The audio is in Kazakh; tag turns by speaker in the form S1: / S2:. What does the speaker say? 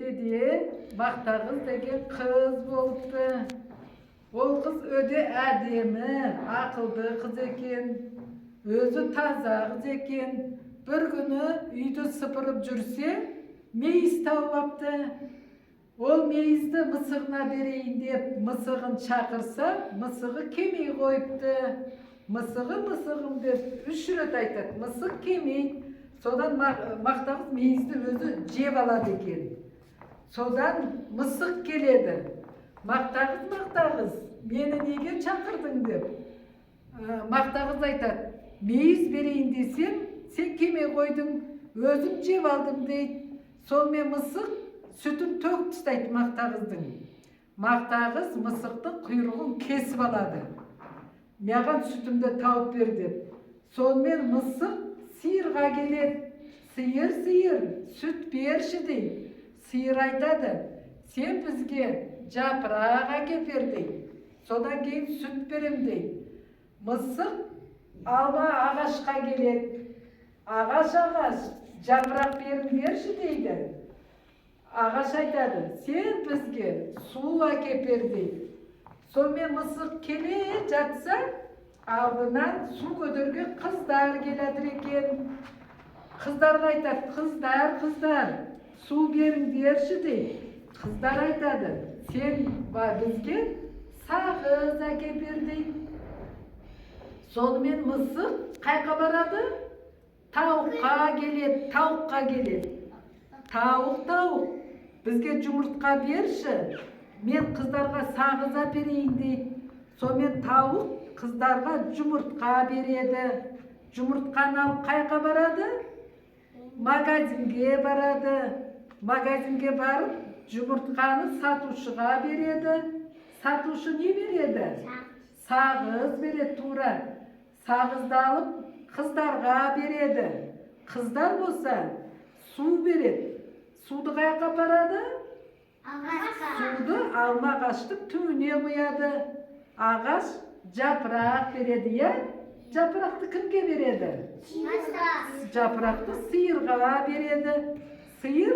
S1: ертеде Мақтағыз деген қыз болыпты. Ол қыз өте әдемі, ақылды қыз екен, өзі таза қыз екен. Bir күні үйді сыпырып жүрсе, мейіз тауып апты. Ол мейізді мысығына берейін деп, мысығын шақырса, мысығы кемей қойыпты. Мысығым деп 3 рет айтады, мысық кемей. Содан Мақтағыз мейізді өзі жеп алады екен. Содан мысық келеді. Мақтағыз, мені неге шақырдың деп. Мақтағыз айтады, мейіз берейін десем, сен кемей қойдың, өзім жеп алдым дейді. Сонымен мысық сүтін төгіп тастайды Мақтағыздың. Мақтағыз мысықтың құйрығын кесіп алады. Маған сүтімді тауып бер деп. Сонымен мысық сиырға келеді. Сиыр, сүт берші дейді. Сиыр айтады, сен бізге жапырақ әкеп бер дейді. Содан кейін сүт берем дейді. Мысық алма ағашқа келеді. Ағаш, жапырақ берші дейді. Ағаш айтады, сен бізге су әкеп бер дейді. Сонымен мысық келе жатса, алдынан су көтерген қыздар келеді екен. Қыздарға айтады, қыздар, су беріңдерші дейді. Қыздар айтады, сен бізге сағыз әкеп бер дейді. Сонымен мысық қайқа барады? Тауыққа келеді. Тауық, бізге жұмыртқа берші. Мен қыздарға сағыз әперейін дейді. Сонымен тауық қыздарға жұмыртқа береді. Жұмыртқаны алып қайқа барады? Магазинге барады. Магазинге барып, жұмыртқаны сатушыға береді. Сатушы не береді? Сағыз береді тура. Сағызды алып қыздарға береді. Қыздар болса су береді. Суды қайқа барады? Суды алма ағаштың түбіне құяды. Ағаш жапырақ береді, я? Жапырақты кімге береді? Жапырақты сиырға береді. Сиыр